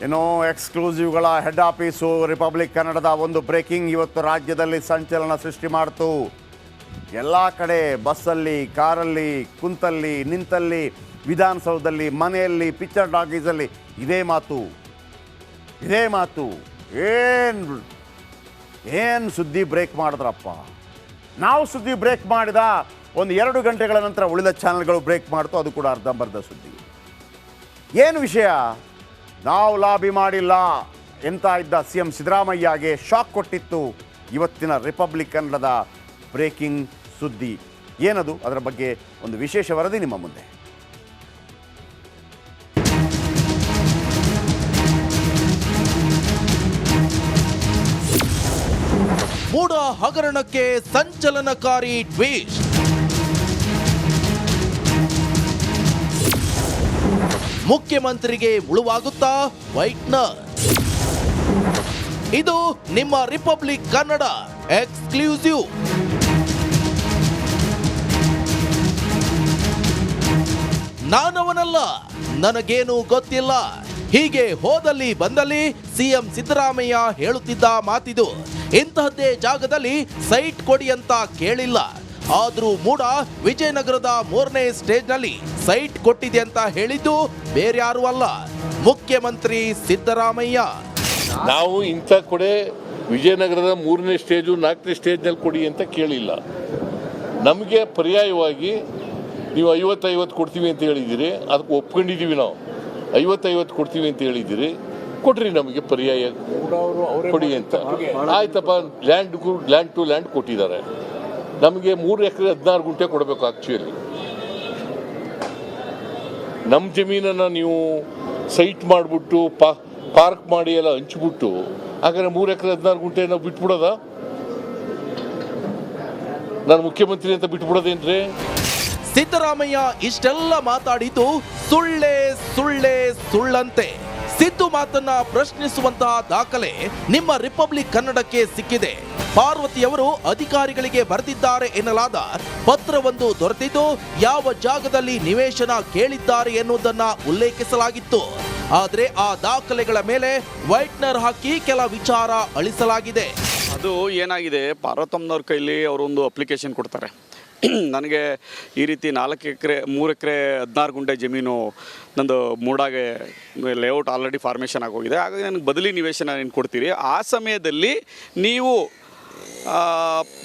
ಏನೋ ಎಕ್ಸ್ಕ್ಲೂಸಿವ್ಗಳ head office republic ಕನ್ನಡದ ಒಂದು ಬ್ರೇಕಿಂಗ್ ಇವತ್ತು ರಾಜ್ಯದಲ್ಲಿ ಸಂಚಲನ ಸೃಷ್ಟಿ ಮಾಡ್ತು. ಎಲ್ಲ ಕಡೆ ಬಸ್ಸಲ್ಲಿ, ಕಾರಲ್ಲಿ, ಕುಂತಲ್ಲಿ, ನಿಂತಲ್ಲಿ, ವಿಧಾನಸೌಧದಲ್ಲಿ, ಮನೆಯಲ್ಲಿ, ಪಿಕ್ಚರ್ ಟಾಕೀಸಲ್ಲಿ ಇದೇ ಮಾತು. ಏನು ಸುದ್ದಿ ಬ್ರೇಕ್ ಮಾಡಿದ್ರಪ್ಪ. ನಾವು ಸುದ್ದಿ ಬ್ರೇಕ್ ಮಾಡಿದ ಒಂದು 2 ಗಂಟೆಗಳ ನಂತರ ಉಳಿದ ಚಾನೆಲ್ಗಳು ಬ್ರೇಕ್ ಮಾಡ್ತು. ಅದು ಕೂಡ ಅರ್ಧಂಬರ್ಧ ಸುದ್ದಿ. ಏನು ವಿಷಯ? ನಾವು ಲಾಬಿ ಮಾಡಿಲ್ಲ ಎಂತ ಇದ್ದ CM ಸಿದ್ದರಾಮಯ್ಯಗೆ ಶಾಕ್ ಕೊಟ್ಟಿತ್ತು ಇವತ್ತಿನ ರಿಪಬ್ಲಿಕ್ ಕನ್ನಡದ ಬ್ರೇಕಿಂಗ್ ಸುದ್ದಿ. ಏನದು? ಅದರ ಬಗ್ಗೆ ಒಂದು ವಿಶೇಷ ವರದಿ ನಿಮ್ಮ ಮುಂದೆ. ಮೂಡ ಹಗರಣಕ್ಕೆ ಸಂಚಲನಕಾರಿ ಟ್ವೀಸ್ಟ್. ಮುಖ್ಯಮಂತ್ರಿಗೆ ಮುಳುವಾಗುತ್ತಾ ವೈಟ್ನರ್. ಇದು ನಿಮ್ಮ ರಿಪಬ್ಲಿಕ್ ಕನ್ನಡ ಎಕ್ಸ್ಕ್ಲೂಸಿವ್. ನಾನವನಲ್ಲ, ನನಗೇನು ಗೊತ್ತಿಲ್ಲ, ಹೀಗೆ ಹೋದಲ್ಲಿ ಬಂದಲ್ಲಿ CM ಸಿದ್ದರಾಮಯ್ಯ ಹೇಳುತ್ತಿದ್ದ ಮಾತಿದು. ಇಂತಹದ್ದೇ ಜಾಗದಲ್ಲಿ ಸೈಟ್ ಕೊಡಿ ಅಂತ ಕೇಳಿಲ್ಲ. ಆದ್ರೂ ಮೂಡ ವಿಜಯನಗರದ 3ನೇ ಸ್ಟೇಜ್ನಲ್ಲಿ ಸೈಟ್ ಕೊಟ್ಟಿದೆ ಅಂತ ಹೇಳಿದ್ದು ಬೇರ್ಯಾರು ಅಲ್ಲ, ಮುಖ್ಯಮಂತ್ರಿ ಸಿದ್ದರಾಮಯ್ಯ. ನಾವು ಇಂಥ ಕಡೆ ವಿಜಯನಗರದ 3ನೇ ಸ್ಟೇಜು 4ನೇ ಸ್ಟೇಜ್ನಲ್ಲಿ ಕೊಡಿ ಅಂತ ಕೇಳಿಲ್ಲ. ನಮಗೆ ಪರ್ಯಾಯವಾಗಿ ನೀವು 50-50 ಕೊಡ್ತೀವಿ ಅಂತ ಹೇಳಿದ್ದೀರಿ, ಅದಕ್ಕೆ ಒಪ್ಕೊಂಡಿದ್ದೀವಿ. ನಾವು 50-50 ಕೊಡ್ತೀವಿ ಅಂತ ಹೇಳಿದ್ದೀರಿ, ಕೊಡ್ರಿ ನಮಗೆ ಪರ್ಯಾಯ ಕೊಡಿ ಅಂತ. ಆಯ್ತಪ್ಪ, ಲ್ಯಾಂಡ್ ಟು ಲ್ಯಾಂಡ್ ಕೊಟ್ಟಿದ್ದಾರೆ. ನಮಗೆ 3 ಎಕರೆ 16 ಗುಂಟೆ ಕೊಡಬೇಕು. ಆಕ್ಚುಲಿ ನಮ್ಮ ಜಮೀನನ್ನು ನೀವು ಸೈಟ್ ಮಾಡಿಬಿಟ್ಟು ಪಾರ್ಕ್ ಮಾಡಿ ಎಲ್ಲ ಹಂಚ್ಬಿಟ್ಟು ಹಾಗಾದ್ರೆ 3 ಎಕರೆ 16 ಗುಂಟೆ ನಾವು ಬಿಟ್ಬಿಡೋದ? ನಾನು ಮುಖ್ಯಮಂತ್ರಿ ಅಂತ ಬಿಟ್ಬಿಡೋದೇನ್ರಿ? ಸಿದ್ದರಾಮಯ್ಯ ಇಷ್ಟೆಲ್ಲ ಮಾತಾಡಿದ್ದು ಸುಳ್ಳಂತೆ. ಸಿದ್ದು ಮಾತನ್ನ ಪ್ರಶ್ನಿಸುವಂತಹ ದಾಖಲೆ ನಿಮ್ಮ ರಿಪಬ್ಲಿಕ್ ಕನ್ನಡಕ್ಕೆ ಸಿಕ್ಕಿದೆ. ಪಾರ್ವತಿಯವರು ಅಧಿಕಾರಿಗಳಿಗೆ ಬರೆದಿದ್ದಾರೆ ಎನ್ನಲಾದ ಪತ್ರವೊಂದು ದೊರೆತಿದ್ದು ಯಾವ ಜಾಗದಲ್ಲಿ ನಿವೇಶನ ಕೇಳಿದ್ದಾರೆ ಎನ್ನುವುದನ್ನ ಉಲ್ಲೇಖಿಸಲಾಗಿತ್ತು. ಆದರೆ ಆ ದಾಖಲೆಗಳ ಮೇಲೆ ವೈಟ್ನರ್ ಹಾಕಿ ಕೆಲ ವಿಚಾರ ಅಳಿಸಲಾಗಿದೆ. ಅದು ಏನಾಗಿದೆ, ಪಾರ್ವತಮ್ಮನವ್ರ ಕೈಲಿ ಅವರೊಂದು ಅಪ್ಲಿಕೇಶನ್ ಕೊಡ್ತಾರೆ. ನನಗೆ ಈ ರೀತಿ 4 ಎಕರೆ 3 ಎಕರೆ 16 ಗುಂಟೆ ಜಮೀನು ನಂದು ಮೂಡಾಗೆ ಲೇಔಟ್ ಆಲ್ರೆಡಿ ಫಾರ್ಮೇಷನ್ ಆಗೋಗಿದೆ, ಹಾಗಾಗಿ ನನಗೆ ಬದಲಿ ನಿವೇಶನ ಏನು ಕೊಡ್ತೀರಿ, ಆ ಸಮಯದಲ್ಲಿ ನೀವು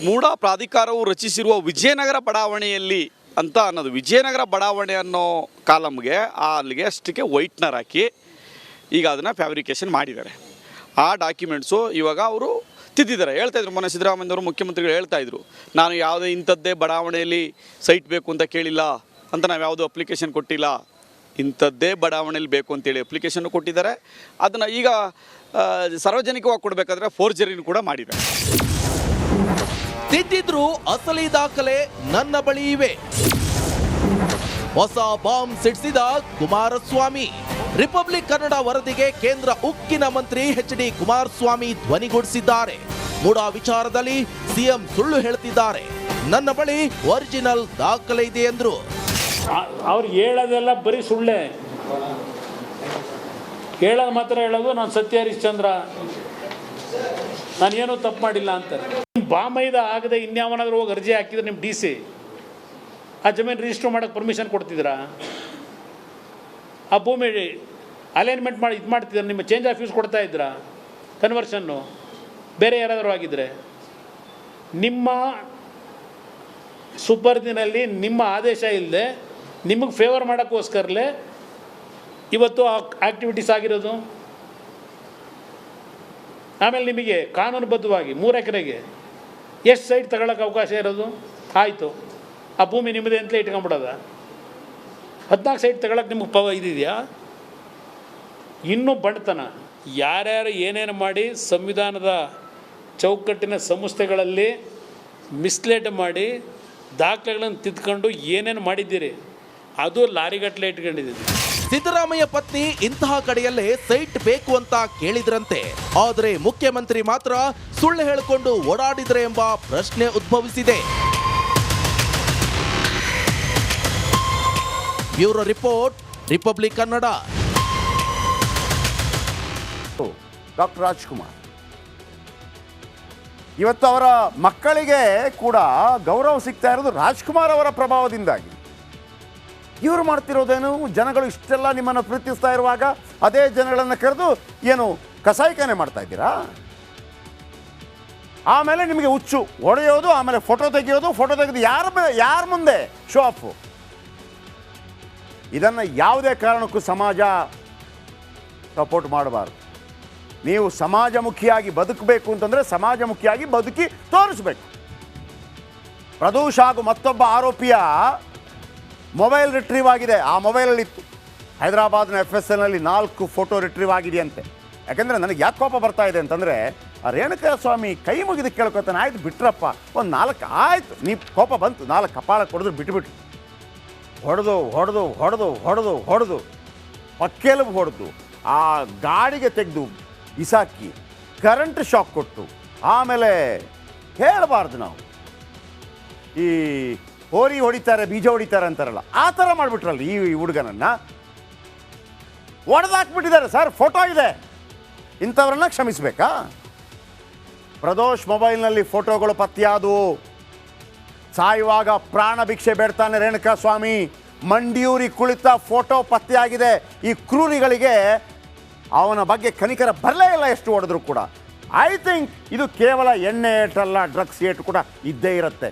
ಮೂಡ ಪ್ರಾಧಿಕಾರವು ರಚಿಸಿರುವ ವಿಜಯನಗರ ಬಡಾವಣೆಯಲ್ಲಿ ಅಂತ ಅನ್ನೋದು, ವಿಜಯನಗರ ಬಡಾವಣೆ ಅನ್ನೋ ಕಾಲಮ್ಗೆ ಅಲ್ಲಿಗೆ ಅಷ್ಟಕ್ಕೆ ವೈಟ್ನರ್ ಹಾಕಿ ಈಗ ಅದನ್ನು ಫ್ಯಾಬ್ರಿಕೇಷನ್ ಮಾಡಿದ್ದಾರೆ. ಆ ಡಾಕ್ಯುಮೆಂಟ್ಸು ಇವಾಗ ಅವರು ತಿದ್ದಿದ್ದಾರೆ. ಹೇಳ್ತಾಯಿದ್ರು, ಮೊನ್ನೆ ಸಿದ್ದರಾಮಯ್ಯವರು ಮುಖ್ಯಮಂತ್ರಿಗಳು ಹೇಳ್ತಾಯಿದ್ರು, ನಾನು ಯಾವುದೇ ಇಂಥದ್ದೇ ಬಡಾವಣೆಯಲ್ಲಿ ಸೈಟ್ ಬೇಕು ಅಂತ ಕೇಳಿಲ್ಲ ಅಂತ, ನಾವು ಯಾವುದೂ ಅಪ್ಲಿಕೇಶನ್ ಕೊಟ್ಟಿಲ್ಲ, ಇಂಥದ್ದೇ ಬಡಾವಣೆಯಲ್ಲಿ ಬೇಕು ಅಂತೇಳಿ ಅಪ್ಲಿಕೇಶನ್ನು ಕೊಟ್ಟಿದ್ದಾರೆ. ಅದನ್ನು ಈಗ ಸಾರ್ವಜನಿಕವಾಗಿ ಕೊಡಬೇಕಾದ್ರೆ ಫೋರ್ಜರಿನೂ ಕೂಡ ಮಾಡಿದ್ದಾರೆ. ತಿದ್ದಿದ್ರು ಅಸಲಿ ದಾಖಲೆ ನನ್ನ ಬಳಿ ಇವೆ. ಹೊಸ ಬಾಂಬ್ ಸಿಡಿಸಿದ ಕುಮಾರಸ್ವಾಮಿ. ರಿಪಬ್ಲಿಕ್ ಕನ್ನಡ ವರದಿಗೆ ಕೇಂದ್ರ ಉಕ್ಕಿನ ಮಂತ್ರಿ HD ಕುಮಾರಸ್ವಾಮಿ ಧ್ವನಿಗೂಡಿಸಿದ್ದಾರೆ. ಮೂಡ ವಿಚಾರದಲ್ಲಿ CM ಸುಳ್ಳು ಹೇಳ್ತಿದ್ದಾರೆ, ನನ್ನ ಬಳಿ ಒರಿಜಿನಲ್ ದಾಖಲೆ ಇದೆ ಎಂದ್ರು. ಅವ್ರು ಹೇಳೋದೆಲ್ಲ ಬರೀ ಸುಳ್ಳೆ, ಹೇಳೋದು ಮಾತ್ರ ಹೇಳೋದು ನಾನು ಸತ್ಯ ಹರಿಶ್ಚಂದ್ರ, ನಾನೇನು ತಪ್ಪು ಮಾಡಿಲ್ಲ ಅಂತ. ಬಾಮೈದ ಆಗದೆ ಇನ್ಯಾವನಾದ್ರೂ ಹೋಗಿ ಅರ್ಜಿ ಹಾಕಿದ್ರೆ ನಿಮ್ಮ DC ಆ ಜಮೀನು ರಿಜಿಸ್ಟರ್ ಮಾಡೋಕ್ಕೆ ಪರ್ಮಿಷನ್ ಕೊಡ್ತಿದ್ದೀರಾ? ಆ ಭೂಮಿ ಅಲೈನ್ಮೆಂಟ್ ಮಾಡಿ ಇದು ಮಾಡ್ತಿದ್ದಾರೆ, ನಿಮ್ಮ ಚೇಂಜ್ ಆಫ್ ಯೂಸ್ ಕೊಡ್ತಾ ಇದ್ದೀರಾ? ಕನ್ವರ್ಷನ್ನು ಬೇರೆ ಯಾರಾದರೂ ಆಗಿದ್ದರೆ ನಿಮ್ಮ ಸುಪರ್ದಿನಲ್ಲಿ ನಿಮ್ಮ ಆದೇಶ ಇಲ್ಲದೆ ನಿಮಗೆ ಫೇವರ್ ಮಾಡೋಕ್ಕೋಸ್ಕರಲೇ ಇವತ್ತು ಆಕ್ಟಿವಿಟೀಸ್ ಆಗಿರೋದು. ಆಮೇಲೆ ನಿಮಗೆ ಕಾನೂನುಬದ್ಧವಾಗಿ 3 ಎಕರೆಗೆ ಎಷ್ಟು ಸೈಟ್ ತಗೊಳ್ಳೋಕೆ ಅವಕಾಶ ಇರೋದು? ಆಯಿತು, ಆ ಭೂಮಿ ನಿಮ್ಮದೇ ಅಂತಲೇ ಇಟ್ಕೊಂಬಿಡೋದ? 14 ಸೈಟ್ ತಗೊಳ್ಳೋಕೆ ನಿಮಗೆ ಇದೆಯಾ? ಇನ್ನೂ ಬಡತನ. ಯಾರ್ಯಾರು ಏನೇನು ಮಾಡಿ ಸಂವಿಧಾನದ ಚೌಕಟ್ಟಿನ ಸಂಸ್ಥೆಗಳಲ್ಲಿ ಮಿಸ್ಲೇಟ್ ಮಾಡಿ ದಾಖಲೆಗಳನ್ನು ತಿದ್ಕೊಂಡು ಏನೇನು ಮಾಡಿದ್ದೀರಿ, ಅದು ಲಾರಿಗಟ್ಟಲೆ ಇಟ್ಕೊಂಡಿದ್ದೀರಿ. ಸಿದ್ದರಾಮಯ್ಯ ಪತ್ನಿ ಇಂತಹ ಕಡೆಯಲ್ಲೇ ಸೈಟ್ ಬೇಕು ಅಂತ ಕೇಳಿದ್ರಂತೆ. ಆದರೆ ಮುಖ್ಯಮಂತ್ರಿ ಮಾತ್ರ ಸುಳ್ಳು ಹೇಳಿಕೊಂಡು ಓಡಾಡಿದ್ರೆ ಎಂಬ ಪ್ರಶ್ನೆ ಉದ್ಭವಿಸಿದೆ. Bureau report, republic Kannada. Doctor Rajkumar. ಇವತ್ತು ಅವರ ಮಕ್ಕಳಿಗೆ ಕೂಡ ಗೌರವ ಸಿಗ್ತಾ ಇರೋದು ರಾಜ್ಕುಮಾರ್ ಅವರ ಪ್ರಭಾವದಿಂದಾಗಿ. ಇವರು ಮಾಡ್ತಿರೋದೇನು, ಜನಗಳು ಇಷ್ಟೆಲ್ಲ ನಿಮ್ಮನ್ನು ಪ್ರೀತಿಸ್ತಾ ಇರುವಾಗ ಅದೇ ಜನಗಳನ್ನು ಕರೆದು ಏನು ಕಸಾಯಿಖಾನೆ ಮಾಡ್ತಾ ಇದ್ದೀರಾ? ಆಮೇಲೆ ನಿಮಗೆ ಹುಚ್ಚು ಹೊಡೆಯೋದು, ಆಮೇಲೆ ಫೋಟೋ ತೆಗೆದು ಯಾರ ಮುಂದೆ ಶೋ ಆಫ್. ಇದನ್ನು ಯಾವುದೇ ಕಾರಣಕ್ಕೂ ಸಮಾಜ ಸಪೋರ್ಟ್ ಮಾಡಬಾರ್ದು. ನೀವು ಸಮಾಜಮುಖಿಯಾಗಿ ಬದುಕಬೇಕು ಅಂತಂದರೆ ಸಮಾಜಮುಖಿಯಾಗಿ ಬದುಕಿ ತೋರಿಸ್ಬೇಕು. ಪ್ರದೋಷ್ ಹಾಗೂ ಮತ್ತೊಬ್ಬ ಆರೋಪಿಯ ಮೊಬೈಲ್ ರಿಟ್ರೀವ್ ಆಗಿದೆ. ಆ ಮೊಬೈಲಲ್ಲಿತ್ತು ಹೈದರಾಬಾದ್ನ FSLನಲ್ಲಿ 4 ಫೋಟೋ ರಿಟ್ರೀವ್ ಆಗಿದೆಯಂತೆ. ಯಾಕೆಂದರೆ ನನಗೆ ಯಾಕೆ ಕೋಪ ಬರ್ತಾ ಇದೆ ಅಂತಂದರೆ, ಆ ರೇಣುಕಾ ಸ್ವಾಮಿ ಕೈ ಮುಗಿದು ಕೇಳ್ಕೊತಾನೆ, ಆಯ್ತು ಬಿಟ್ರಪ್ಪ, ಒಂದು 4 ಆಯಿತು, ನೀ ಕೋಪ ಬಂತು, 4 ಕಪಾಳ ಕೊಡಿದ್ರು ಬಿಟ್ಟುಬಿಟ್ಟು, ಹೊಡೆದು ಪಕ್ಕೆಲುಬು ಹೊಡೆದು ಆ ಗಾಡಿಗೆ ತೆಗೆದು ಬಿಸಾಕಿ ಕರೆಂಟ್ ಶಾಕ್ ಕೊಟ್ಟು, ಆಮೇಲೆ ಹೇಳಬಾರ್ದು ನಾವು ಈ ಹೋರಿ ಹೊಡಿತಾರೆ ಬೀಜ ಹೊಡಿತಾರೆ ಅಂತಾರಲ್ಲ, ಆ ಥರ ಮಾಡಿಬಿಟ್ರಲ್ಲ ಈ ಹುಡುಗನನ್ನು. ಹೊಡೆದಾಕ್ಬಿಟ್ಟಿದ್ದಾರೆ ಸರ್, ಫೋಟೋ ಇದೆ. ಇಂಥವ್ರನ್ನ ಕ್ಷಮಿಸಬೇಕಾ? ಪ್ರದೋಷ್ ಮೊಬೈಲ್ನಲ್ಲಿ ಫೋಟೋಗಳು ಪತ್ತೆಯಾದವು. ಸಾಯುವಾಗ ಪ್ರಾಣ ಭಿಕ್ಷೆ ಬೇಡ್ತಾನೆ ರೇಣುಕಾ ಸ್ವಾಮಿ, ಮಂಡಿಯೂರಿ ಕುಳಿತ ಫೋಟೋ ಪತ್ತೆಯಾಗಿದೆ. ಈ ಕ್ರೂರಿಗಳಿಗೆ ಅವನ ಬಗ್ಗೆ ಕನಿಕರ ಬರಲೇ ಇಲ್ಲ, ಎಷ್ಟು ಹೊಡೆದ್ರು ಕೂಡ. ಐ ಥಿಂಕ್ ಇದು ಕೇವಲ ಎಣ್ಣೆ ಏಟಲ್ಲ, ಡ್ರಗ್ಸ್ ಏಟು ಕೂಡ ಇದ್ದೇ ಇರುತ್ತೆ.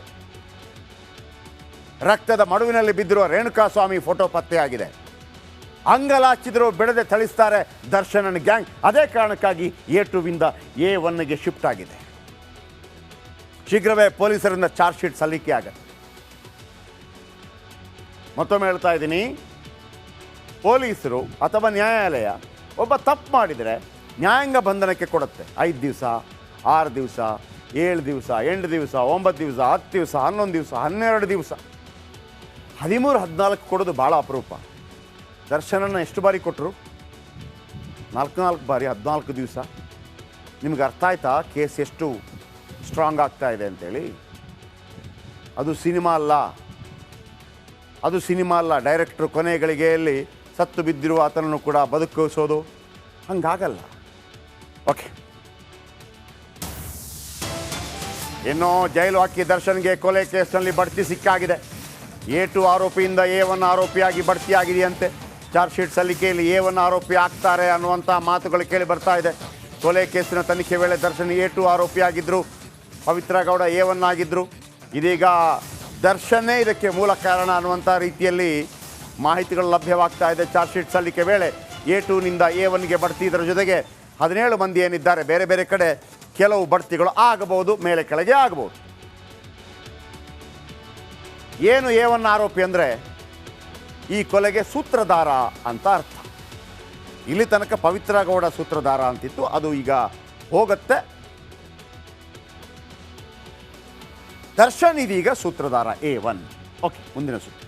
ರಕ್ತದ ಮಡುವಿನಲ್ಲಿ ಬಿದ್ದಿರುವ ರೇಣುಕಾ ಸ್ವಾಮಿ ಫೋಟೋ ಪತ್ತೆಯಾಗಿದೆ. ಅಂಗಲಾಚಿದ್ರು ಬಿಡದೆ ಥಳಿಸ್ತಾರೆ ದರ್ಶನನ್ ಗ್ಯಾಂಗ್. ಅದೇ ಕಾರಣಕ್ಕಾಗಿ A2ವಿಂದ A1ಗೆ ಶಿಫ್ಟ್ ಆಗಿದೆ. ಶೀಘ್ರವೇ ಪೊಲೀಸರಿಂದ ಚಾರ್ಜ್ ಶೀಟ್ ಸಲ್ಲಿಕೆ ಆಗುತ್ತೆ. ಮತ್ತೊಮ್ಮೆ ಹೇಳ್ತಾ ಇದ್ದೀನಿ, ಪೊಲೀಸರು ಅಥವಾ ನ್ಯಾಯಾಲಯ ಒಬ್ಬ ತಪ್ಪು ಮಾಡಿದರೆ ನ್ಯಾಯಾಂಗ ಬಂಧನಕ್ಕೆ ಕೊಡುತ್ತೆ. 5 ದಿವಸ, 6 ದಿವಸ, 7 ದಿವಸ, 8 ದಿವಸ, 9 ದಿವಸ, 10 ದಿವಸ, 11 ದಿವಸ, 12 ದಿವಸ, 13, 14 ಕೊಡೋದು ಭಾಳ ಅಪರೂಪ. ದರ್ಶನನ್ನು ಎಷ್ಟು ಬಾರಿ ಕೊಟ್ಟರು? 4 ಬಾರಿ, 14 ದಿವಸ. ನಿಮ್ಗೆ ಅರ್ಥ ಆಯ್ತಾ ಕೇಸ್ ಎಷ್ಟು ಸ್ಟ್ರಾಂಗ್ ಆಗ್ತಾ ಇದೆ ಅಂತೇಳಿ? ಅದು ಸಿನಿಮಾ ಅಲ್ಲ. ಡೈರೆಕ್ಟ್ರು ಕೊನೆ ಗಳಿಗೆಯಲ್ಲಿ ಸತ್ತು ಬಿದ್ದಿರುವ ಆತನನ್ನು ಕೂಡ ಬದುಕಿಸೋದು ಹಂಗಾಗಲ್ಲ. ಓಕೆ, ಇನ್ನು ಜೈಲು ಹಾಕಿ ದರ್ಶನ್ಗೆ ಕೊಲೆ ಕೇಸ್ನಲ್ಲಿ ಬಡ್ತಿ ಸಿಕ್ಕಾಗಿದೆ. A2 ಆರೋಪಿಯಿಂದ A1 ಆರೋಪಿಯಾಗಿ ಬಡ್ತಿಯಾಗಿದೆಯಂತೆ. Charge sheet ಸಲ್ಲಿಕೆಯಲ್ಲಿ A1 ಆರೋಪಿ ಆಗ್ತಾರೆ ಅನ್ನುವಂಥ ಮಾತುಗಳು ಕೇಳಿ ಬರ್ತಾ ಇದೆ. ಕೊಲೆ ಕೇಸಿನ ತನಿಖೆ ವೇಳೆ ದರ್ಶನ್ A2 ಆರೋಪಿಯಾಗಿದ್ದರು, ಪವಿತ್ರ ಗೌಡ A1 ಆಗಿದ್ದರು. ಇದೀಗ ದರ್ಶನ್ನೇ ಇದಕ್ಕೆ ಮೂಲ ಕಾರಣ ಅನ್ನುವಂಥ ರೀತಿಯಲ್ಲಿ ಮಾಹಿತಿಗಳು ಲಭ್ಯವಾಗ್ತಾ ಇದೆ. ಚಾರ್ಜ್ ಶೀಟ್ ಸಲ್ಲಿಕೆ ವೇಳೆ A2ನಿಂದ A1ಗೆ ಬಡ್ತಿ, ಇದರ ಜೊತೆಗೆ 17 ಮಂದಿ ಏನಿದ್ದಾರೆ ಬೇರೆ ಬೇರೆ ಕಡೆ ಕೆಲವು ಬಡ್ತಿಗಳು ಆಗಬಹುದು, ಮೇಲೆ ಕೆಳಗೆ ಆಗಬಹುದು. ಏನು A1 ಆರೋಪಿ ಅಂದರೆ ಈ ಕೊಲೆಗೆ ಸೂತ್ರಧಾರ ಅಂತ ಅರ್ಥ. ಇಲ್ಲಿ ತನಕ ಪವಿತ್ರ ಗೌಡ ಸೂತ್ರಧಾರ ಅಂತಿತ್ತು, ಅದು ಈಗ ಹೋಗುತ್ತೆ. ದರ್ಶನ್ ಇದೀಗ ಸೂತ್ರಧಾರ A1. ಓಕೆ, ಮುಂದಿನ ಸುದ್ದಿ.